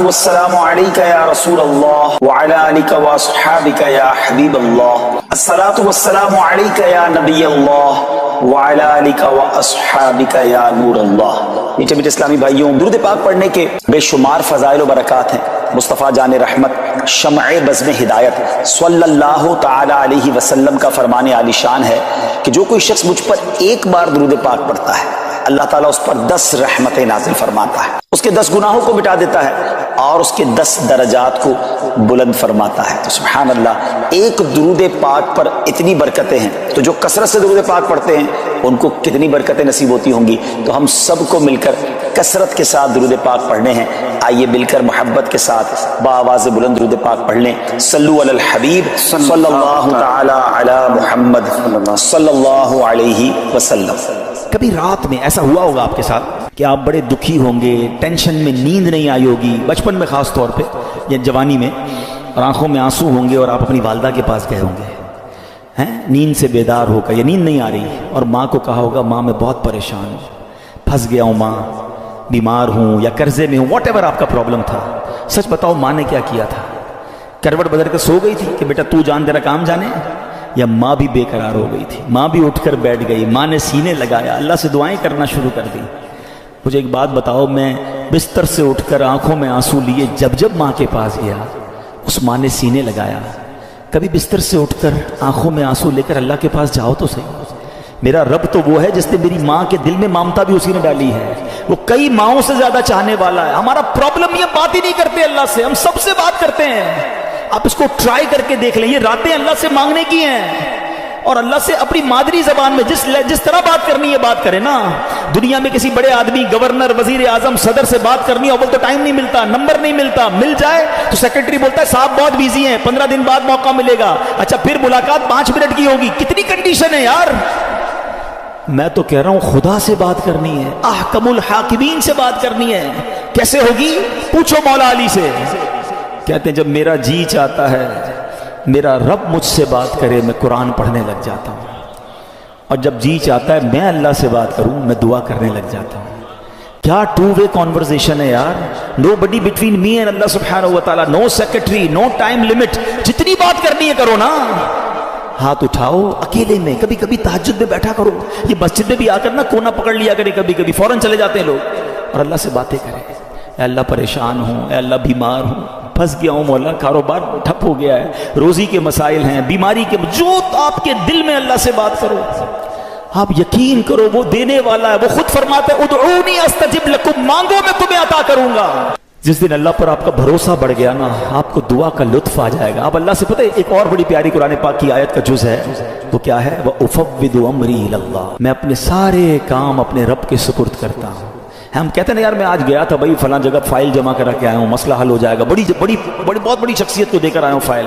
والسلام علیک یا رسول اللہ وعلی آلک واصحابک یا حبیب اللہ، الصلاۃ والسلام علیک یا نبی اللہ وعلی آلک واصحابک یا نور اللہ۔ میٹھے میٹھے اسلامی بھائیوں، درود پاک پڑھنے کے بے شمار فضائل و برکات ہیں۔ مصطفیٰ جان رحمت شمع بزم ہدایت صلی اللہ تعالی علیہ وسلم کا فرمان عالی شان ہے کہ جو کوئی شخص مجھ پر ایک بار درود پاک پڑھتا ہے، اللہ تعالیٰ اس پر 10 رحمتیں نازل فرماتا ہے، اس کے 10 گناہوں کو مٹا دیتا ہے اور اس کے 10 درجات کو بلند فرماتا ہے۔ تو سبحان اللہ، ایک درود پاک پر اتنی برکتیں ہیں، تو جو کثرت سے درود پاک پڑھتے ہیں ان کو کتنی برکتیں نصیب ہوتی ہوں گی۔ تو ہم سب کو مل کر کثرت کے ساتھ درود پاک پڑھنے ہیں۔ آئیے مل کر محبت کے ساتھ بآواز بلند درود پاک پڑھ لیں۔ صلو علی الحبیب صلی اللہ تعالی علی محمد صلی اللہ علیہ وسلم۔ کبھی رات میں ایسا ہوا ہوگا آپ کے ساتھ کہ آپ بڑے دکھی ہوں گے، ٹینشن میں نیند نہیں آئی ہوگی، بچپن میں خاص طور پہ یا جوانی میں، اور آنکھوں میں آنسو ہوں گے اور آپ اپنی والدہ کے پاس گئے ہوں گے، نیند سے بیدار ہو کر یا نیند نہیں آ رہی، اور ماں کو کہا ہوگا ماں میں بہت پریشان ہوں، پھنس گیا ہوں ماں، بیمار ہوں یا قرضے میں ہوں، واٹ ایور آپ کا پرابلم تھا۔ سچ بتاؤ ماں نے کیا کیا تھا؟ کروٹ بدل کر سو گئی تھی کہ بیٹا تو جان تیرا کام جانے، یا ماں بھی بے قرار ہو گئی تھی؟ ماں بھی اٹھ کر بیٹھ گئی، ماں نے سینے لگایا، اللہ سے دعائیں کرنا شروع کر دی۔ مجھے ایک بات بتاؤ، میں بستر سے اٹھ کر آنکھوں میں آنسو لیے جب ماں کے پاس گیا، اس ماں نے سینے لگایا۔ کبھی بستر سے اٹھ کر آنکھوں میں آنسو لے کر اللہ کے پاس جاؤ تو صحیح۔ میرا رب تو وہ ہے جس نے میری ماں کے دل میں ممتا بھی اسی نے ڈالی ہے، وہ کئی ماؤں سے زیادہ چاہنے والا ہے۔ ہمارا پرابلم یہ بات ہی نہیں کرتے اللہ سے، ہم سب سے بات کرتے ہیں۔ آپ اس کو ٹرائی کر کے دیکھ لیں، یہ راتیں اللہ سے مانگنے کی ہیں، اور اللہ سے اپنی مادری زبان میں جس طرح بات کرنی ہے بات کرے نا۔ دنیا میں کسی بڑے آدمی، گورنر، وزیر اعظم، صدر سے بات کرنی ہے، اول تو ٹائم نہیں ملتا، نمبر نہیں ملتا، مل جائے تو سیکرٹری بولتا ہے صاحب بہت بیزی ہیں، 15 دن بعد موقع ملے گا۔ اچھا پھر ملاقات 5 منٹ کی ہوگی، کتنی کنڈیشن ہے یار۔ میں تو کہہ رہا ہوں خدا سے بات کرنی ہے، احکم الحاکمین سے بات کرنی ہے۔ کیسے ہوگی؟ پوچھو مولا علی سے۔ کہتے ہیں جب میرا جی چاہتا ہے میرا رب مجھ سے بات کرے، میں قرآن پڑھنے لگ جاتا ہوں، اور جب جی چاہتا ہے میں اللہ سے بات کروں، میں دعا کرنے لگ جاتا ہوں۔ کیا ٹو وے کانورزیشن ہے یار، نو بڈی بٹوین می اینڈ اللہ سبحانہ و تعالیٰ، نو سیکرٹری، نو ٹائم لمٹ، جتنی بات کرنی ہے کرو نا۔ ہاتھ اٹھاؤ اکیلے میں، کبھی کبھی تہجد میں بیٹھا کرو، یہ مسجد میں بھی آ کر نا کونا پکڑ لیا کرے، کبھی کبھی فوراً چلے جاتے ہیں لوگ، اور اللہ سے باتیں کریں۔ اے اللہ پریشان ہوں، اے اللہ بیمار ہوں، پھنس گیا ہوں مولا، کاروبار ٹھپ ہو گیا ہے، روزی کے مسائل ہیں، بیماری کے، جو آپ کے دل میں اللہ سے بات کرو۔ آپ یقین کرو وہ دینے والا ہے، وہ خود فرماتا ہے ادعونی استجب لکم، مانگو میں تمہیں عطا کروں گا۔ جس دن اللہ پر آپ کا بھروسہ بڑھ گیا نا، آپ کو دعا کا لطف آ جائے گا۔ آپ اللہ سے، پتہ ہے ایک اور بڑی پیاری قرآن پاک کی آیت کا جز ہے، وہ کیا ہے؟ وَأُفَوِّضُ أَمْرِي إِلَى اللَّهِ، میں اپنے سارے کام اپنے رب کے سپرد کرتا ہوں۔ ہم کہتے ہیں نا یار میں آج گیا تھا بھائی فلاں جگہ، فائل جمع کرا کے آیا ہوں، مسئلہ حل ہو جائے گا، بہت بڑی شخصیت کو دے کر آیا ہوں فائل۔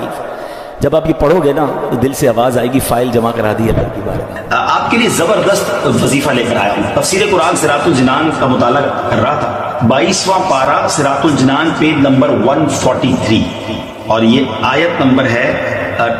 جب آپ یہ پڑھو گے نا تو دل سے آواز آئے گی فائل جمع کرا دی اللہ کی بارے میں۔ آپ کے لیے زبردست وظیفہ لے کر آیا ہوں۔ تفسیر قرآن صراط الجنان کا مطالعہ کر رہا تھا، 22واں پارہ صراط الجنان پیج نمبر 143، اور یہ آیت نمبر ہے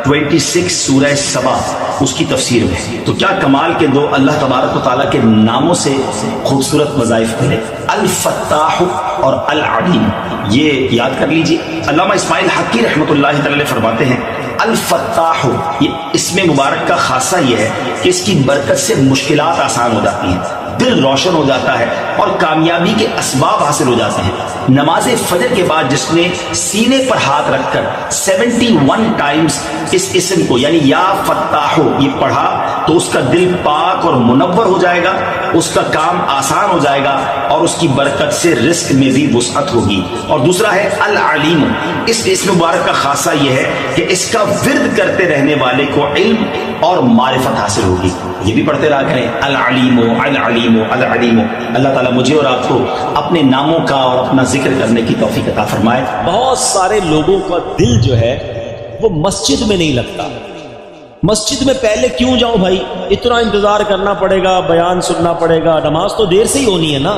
26 سورہ سبا، اس کی تفسیر میں۔ تو کیا کمال کے دو اللہ تبارک و تعالیٰ کے ناموں سے خوبصورت وظائف ملے، الفتاح اور العلیم، یہ یاد کر لیجیے۔ علامہ اسماعیل حقی رحمۃ اللہ تعالی فرماتے ہیں الفتاح، یہ اسم مبارک کا خاصہ یہ ہے کہ اس کی برکت سے مشکلات آسان ہو جاتی ہیں، دل روشن ہو جاتا ہے اور کامیابی کے اسباب حاصل ہو جاتے ہیں۔ نماز فجر کے بعد جس نے سینے پر ہاتھ رکھ کر 71 ٹائمز اس اسم کو یعنی یا فتاح یہ پڑھا تو اس کا دل پاک اور منور ہو جائے گا، اس کا کام آسان ہو جائے گا، اور اس کی برکت سے رزق میں بھی وسعت ہوگی۔ اور دوسرا ہے العلیم، اس اسم مبارک کا خاصہ یہ ہے کہ اس کا ورد کرتے رہنے والے کو علم اور معرفت حاصل ہوگی۔ یہ بھی پڑھتے رہا کریں العلیم العلیم العلیم۔ اللہ تعالیٰ مجھے اور آپ کو اپنے ناموں کا اور اپنا ذکر کرنے کی توفیق عطا فرمائے۔ بہت سارے لوگوں کا دل جو ہے وہ مسجد میں نہیں لگتا۔ مسجد میں پہلے کیوں جاؤں بھائی، اتنا انتظار کرنا پڑے گا، بیان سننا پڑے گا، نماز تو دیر سے ہی ہونی ہے نا۔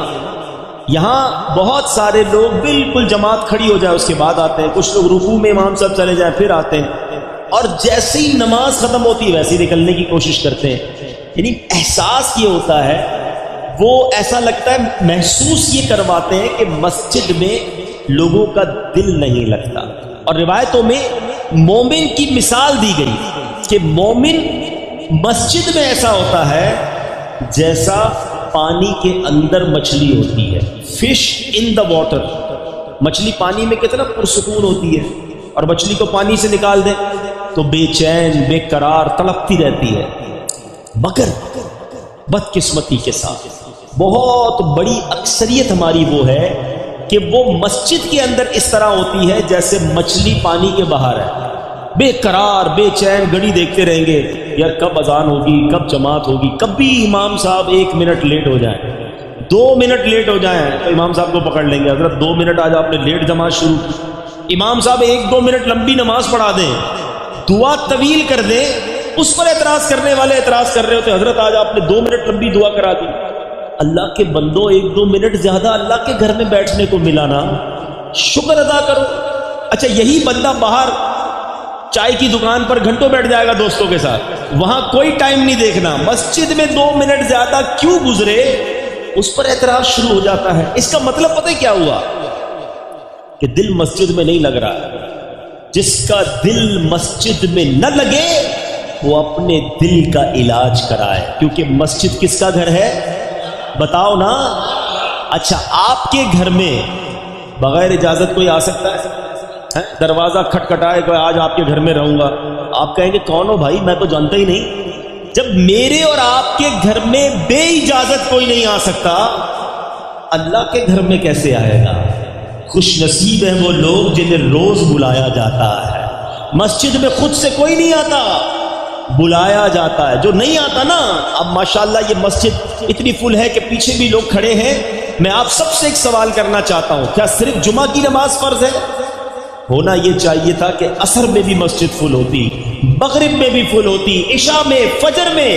یہاں بہت سارے لوگ بالکل جماعت کھڑی ہو جائے اس کے بعد آتے ہیں، کچھ لوگ رکوع میں امام صاحب چلے جائیں پھر آتے ہیں، اور جیسے ہی نماز ختم ہوتی ہے ویسے ہی نکلنے کی کوشش کرتے ہیں۔ یعنی احساس یہ ہوتا ہے، وہ ایسا لگتا ہے، محسوس یہ کرواتے ہیں کہ مسجد میں لوگوں کا دل نہیں لگتا. اور روایتوں میں مومن کی مثال دی گئی کہ مومن مسجد میں ایسا ہوتا ہے جیسا پانی کے اندر مچھلی ہوتی ہے. Fish in the water. مچھلی پانی میں کتنا پرسکون ہوتی ہے، اور مچھلی کو پانی سے نکال دیں تو بے چین بے قرار تڑپتی رہتی ہے. مگر بدقسمتی کے ساتھ بہت بڑی اکثریت ہماری وہ ہے کہ وہ مسجد کے اندر اس طرح ہوتی ہے جیسے مچھلی پانی کے باہر ہے، بے قرار بے چین گھڑی دیکھتے رہیں گے یار کب اذان ہوگی، کب جماعت ہوگی. کبھی امام صاحب 1 منٹ لیٹ ہو جائیں، 2 منٹ لیٹ ہو جائیں تو امام صاحب کو پکڑ لیں گے، حضرت 2 منٹ آج آپ نے لیٹ جماعت شروع کی. امام صاحب 1-2 منٹ لمبی نماز پڑھا دیں، دعا طویل کر دیں، اس پر اعتراض کرنے والے اعتراض کر رہے ہوتے حضرت آج آپ نے 2 منٹ لمبی دعا کرا دی. اللہ کے بندو 1-2 منٹ زیادہ اللہ کے گھر میں بیٹھنے کو ملا نا، شکر ادا کرو. اچھا یہی بندہ باہر چائے کی دکان پر گھنٹوں بیٹھ جائے گا دوستوں کے ساتھ، وہاں کوئی ٹائم نہیں دیکھنا، مسجد میں 2 منٹ زیادہ کیوں گزرے اس پر اعتراض شروع ہو جاتا ہے. اس کا مطلب پتہ کیا ہوا کہ دل مسجد میں نہیں لگ رہا. جس کا دل مسجد میں نہ لگے وہ اپنے دل کا علاج کرائے، کیونکہ مسجد کس کا گھر ہے بتاؤ نا. اچھا آپ کے گھر میں بغیر اجازت کوئی آ سکتا ہے؟ دروازہ کھٹکھٹائے کہ آج آپ کے گھر میں رہوں گا، آپ کہیں گے کون ہو بھائی، میں تو جانتا ہی نہیں. جب میرے اور آپ کے گھر میں بے اجازت کوئی نہیں آ سکتا، اللہ کے گھر میں کیسے آئے گا؟ خوش نصیب ہیں وہ لوگ جنہیں روز بلایا جاتا ہے. مسجد میں خود سے کوئی نہیں آتا، بلایا جاتا ہے. جو نہیں آتا نا، اب ماشاءاللہ یہ مسجد اتنی فل ہے کہ پیچھے بھی لوگ کھڑے ہیں. میں آپ سب سے ایک سوال کرنا چاہتا ہوں، کیا صرف جمعہ کی نماز فرض ہے؟ ہونا یہ چاہیے تھا کہ عصر میں بھی مسجد فل ہوتی، مغرب میں بھی فل ہوتی، عشاء میں، فجر میں.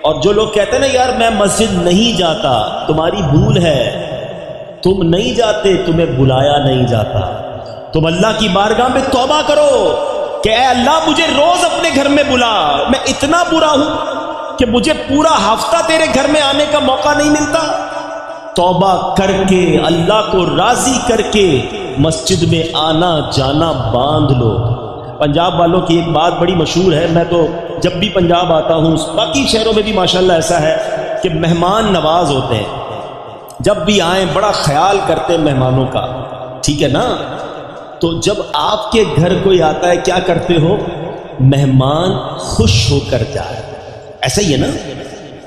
اور جو لوگ کہتے ہیں نا یار میں مسجد نہیں جاتا، تمہاری بھول ہے. تم نہیں جاتے، تمہیں بلایا نہیں جاتا. تم اللہ کی بارگاہ میں توبہ کرو کہ اے اللہ مجھے روز اپنے گھر میں بلا، میں اتنا برا ہوں کہ مجھے پورا ہفتہ تیرے گھر میں آنے کا موقع نہیں ملتا. توبہ کر کے اللہ کو راضی کر کے مسجد میں آنا جانا باندھ لو. پنجاب والوں کی ایک بات بڑی مشہور ہے، میں تو جب بھی پنجاب آتا ہوں، باقی شہروں میں بھی ماشاءاللہ ایسا ہے کہ مہمان نواز ہوتے ہیں. جب بھی آئیں بڑا خیال کرتے ہیں مہمانوں کا، ٹھیک ہے نا. تو جب آپ کے گھر کوئی آتا ہے کیا کرتے ہو؟ مہمان خوش ہو کر جائے. ایسا ہی ہے نا،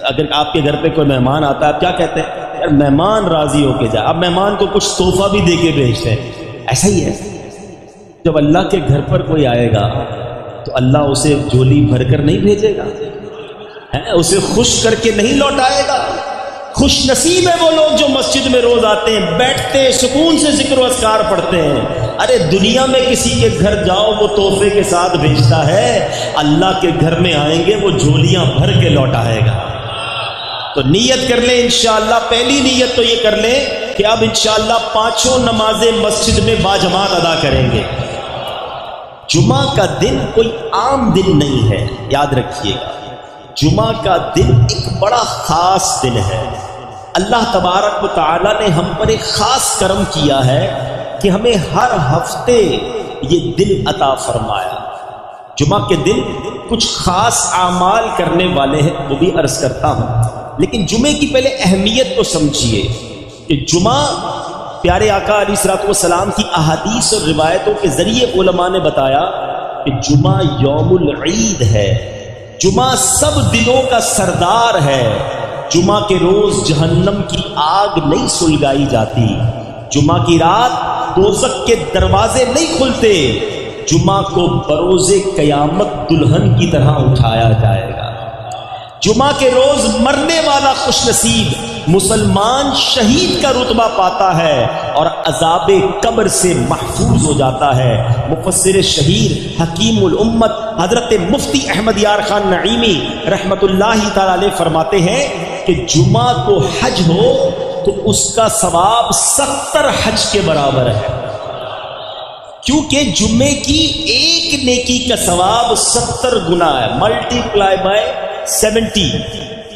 اگر آپ کے گھر پہ کوئی مہمان آتا ہے آپ کیا کہتے ہیں؟ یار مہمان راضی ہو کے جائے. اب مہمان کو کچھ تحفہ بھی دے کے بھیجتے ہیں. ایسا ہی ہے، جب اللہ کے گھر پر کوئی آئے گا تو اللہ اسے جھولی بھر کر نہیں بھیجے گا، اسے خوش کر کے نہیں لوٹائے گا. خوش نصیب ہے وہ لوگ جو مسجد میں روز آتے ہیں، بیٹھتے سکون سے ذکر و اذکار پڑھتے ہیں. ارے دنیا میں کسی کے گھر جاؤ وہ تحفے کے ساتھ بھیجتا ہے، اللہ کے گھر میں آئیں گے وہ جھولیاں بھر کے لوٹائے گا. تو نیت کر لیں انشاءاللہ. پہلی نیت تو یہ کر لیں کہ اب انشاءاللہ 5 نمازیں مسجد میں باجماعت ادا کریں گے. جمعہ کا دن کوئی عام دن نہیں ہے، یاد رکھیے گا. جمعہ کا دن ایک بڑا خاص دن ہے. اللہ تبارک و تعالی نے ہم پر ایک خاص کرم کیا ہے کہ ہمیں ہر ہفتے یہ دن عطا فرمایا. جمعہ کے دن کچھ خاص اعمال کرنے والے ہیں، وہ بھی عرض کرتا ہوں. لیکن جمعے کی پہلے اہمیت کو سمجھیے کہ جمعہ پیارے آقا علیہ الصلوۃ والسلام کی احادیث اور روایتوں کے ذریعے علماء نے بتایا کہ جمعہ یوم العید ہے. جمعہ سب دنوں کا سردار ہے. جمعہ کے روز جہنم کی آگ نہیں سلگائی جاتی. جمعہ کی رات دوزخ کے دروازے نہیں کھلتے. جمعہ کو بروز قیامت دلہن کی طرح اٹھایا جائے گا. جمعہ کے روز مرنے والا خوش نصیب مسلمان شہید کا رتبہ پاتا ہے اور عذاب قبر سے محفوظ ہو جاتا ہے. مفسر شہیر حکیم الامت حضرت مفتی احمد یار خان نعیمی رحمت اللہ تعالی علیہ فرماتے ہیں کہ جمعہ کو حج ہو تو اس کا ثواب 70 حج کے برابر ہے. کیونکہ جمعے کی ایک نیکی کا ثواب 70 گنا ہے، ملٹی پلائی بائی 70.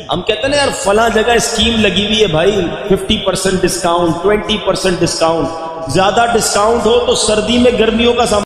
ہم کہتے ہیں نا یار فلاں جگہ اسکیم لگی ہوئی ہے بھائی، 50% ڈسکاؤنٹ، 20% ڈسکاؤنٹ. زیادہ ڈسکاؤنٹ ہو تو سردی میں گرمیوں کا سامان